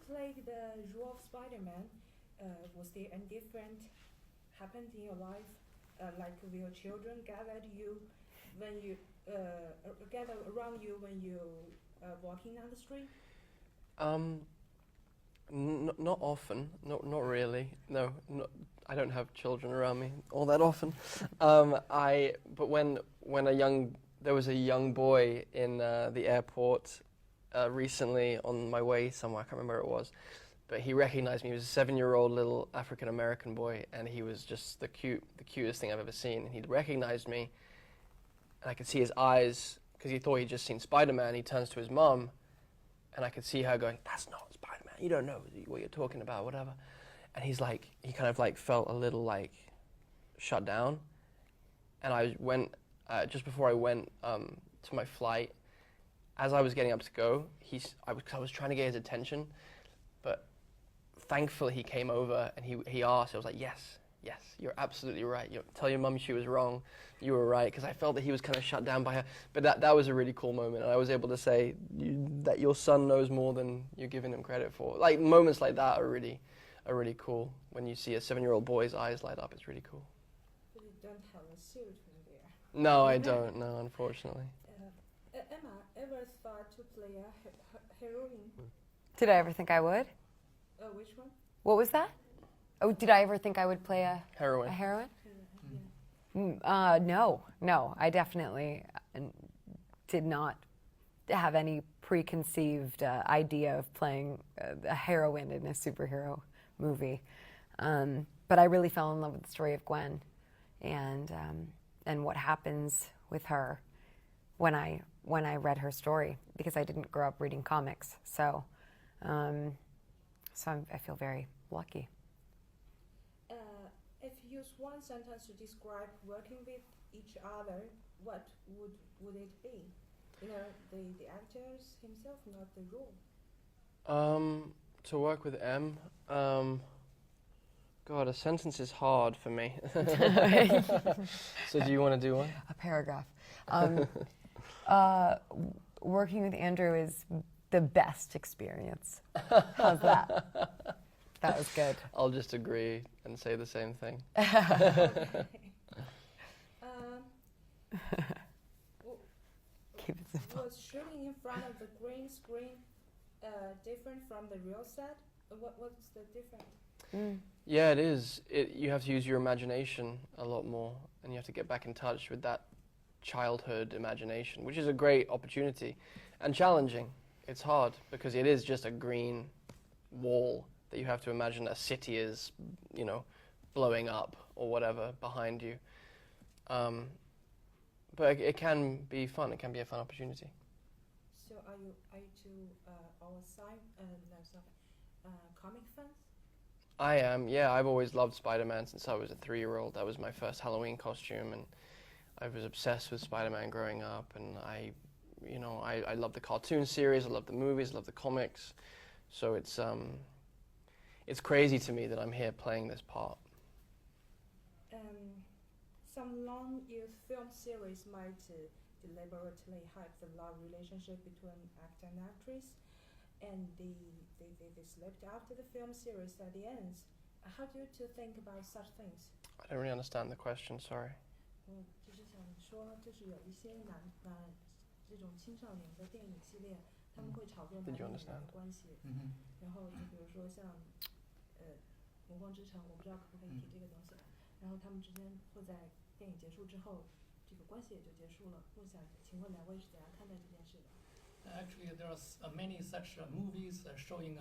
play the role of Spider-Man, was there any different happened in your life? Like will children gather you when you gather around you when you walking down the street? Not often. Not really. No, I don't have children around me all that often. But when there was a young boy in the airport recently on my way somewhere. I can't remember where it was, but he recognized me. He was a 7-year-old little African American boy, and he was just the cutest thing I've ever seen. And he'd recognized me, and I could see his eyes because he thought he'd just seen Spider-Man. He turns to his mom, and I could see her going, "That's not Spider-Man. You don't know what you're talking about, whatever." And he kind of like felt a little like shut down. And I went just before I went to my flight. As I was getting up to go, I was trying to get his attention, but thankfully he came over and he asked. I was like, yes, you're absolutely right. Tell your mum she was wrong. You were right, because I felt that he was kind of shut down by her. But that was a really cool moment, and I was able to say that your son knows more than you're giving him credit for. Like moments like that are really cool. When you see a 7-year-old boy's eyes light up, it's really cool. But you don't have a suit from there. No, I don't. No, unfortunately. Emma, ever thought to play a heroine? Did I ever think I would? Which one? What was that? Oh, did I ever think I would play a heroine? A heroine? Yeah. No. I definitely did not have any preconceived idea of playing a heroine in a superhero movie. But I really fell in love with the story of Gwen and what happens with her when I read her story, because I didn't grow up reading comics. So I feel very lucky. If you use one sentence to describe working with each other, what would it be? The actors himself, not the role. To work with Em, God, a sentence is hard for me. So do you want to do one? A paragraph. Working with Andrew is the best experience. How's that? That was good. I'll just agree and say the same thing. Keep it simple. Was shooting in front of the green screen different from the real set? What's the difference? Yeah, it is. You have to use your imagination a lot more, and you have to get back in touch with that childhood imagination, which is a great opportunity and challenging. It's hard because it is just a green wall that you have to imagine a city is, blowing up or whatever behind you. But it can be fun. It can be a fun opportunity. So are you two all comic fans? I am, yeah. I've always loved Spider-Man since I was a 3-year-old. That was my first Halloween costume, and I was obsessed with Spider-Man growing up. And I love the cartoon series, I love the movies, I love the comics. So it's crazy to me that I'm here playing this part. Some long-used film series might deliberately hide the love relationship between actor and actress, and they slipped after the film series at the end. How do you two think about such things? I don't really understand the question, sorry. 就是想说，就是有一些这种青少年的电影系列，他们会炒作男女的关系。然后就比如说像《暮光之城》，我不知道可不可以提这个东西。然后他们之间会在电影结束之后，这个关系也就结束了。我想请问两位是怎样看待这件事的？ Actually, there's many such movies showing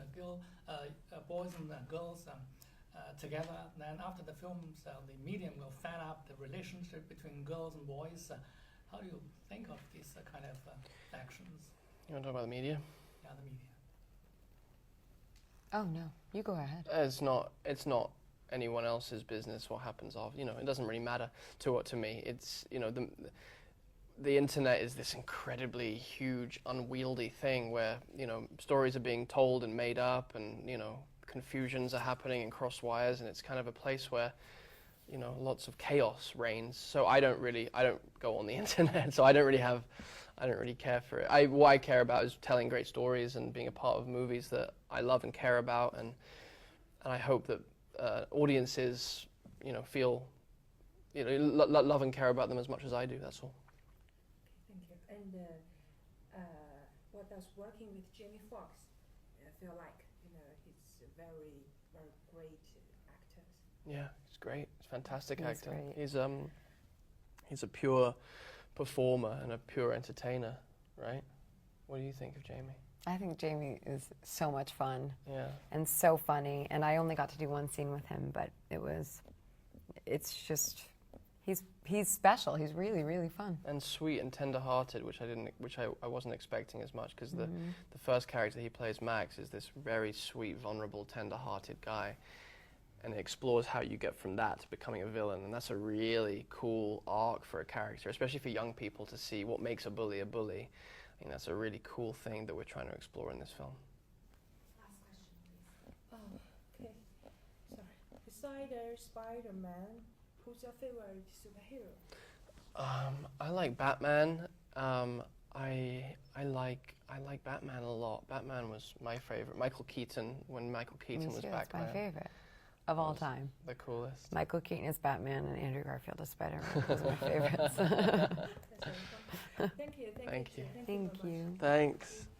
boys and girls together. Then after the films, the medium will fan up the relationship between girls and boys. How do you think of these kind of actions? You want to talk about the media? Yeah, the media. Oh no, you go ahead. It's not anyone else's business what happens off. It doesn't really matter to me. It's the internet is this incredibly huge, unwieldy thing where stories are being told and made up, and confusions are happening and cross wires, and it's kind of a place where lots of chaos reigns. So I don't go on the internet, so I don't really have I don't really care for it. What I care about is telling great stories and being a part of movies that I love and care about, and I hope that audiences, feel, love and care about them as much as I do. That's all. Thank you. And what does working with Jamie Foxx feel like? He's a very, very great actor. Yeah, he's great. He's a fantastic He's actor. great. He's a pure performer and a pure entertainer, right? What do you think of Jamie? I think Jamie is so much fun. Yeah. And so funny. And I only got to do one scene with him, but it's just, he's special. He's really, really fun. And sweet and tender-hearted, which I wasn't expecting as much, because the first character he plays, Max, is this very sweet, vulnerable, tender-hearted guy. And it explores how you get from that to becoming a villain, and that's a really cool arc for a character, especially for young people to see what makes a bully a bully. I think that's a really cool thing that we're trying to explore in this film. Last question, please. Oh, okay. Sorry. Besides Spider-Man, who's your favorite superhero? I like Batman. I like Batman a lot. Batman was my favorite. Michael Keaton, when Michael Keaton was Batman. That's my favorite of all time. The coolest. Michael Keaton is Batman and Andrew Garfield is Spider-Man. Those are my favorites. Thank you. Thank you. Thank you. Thanks.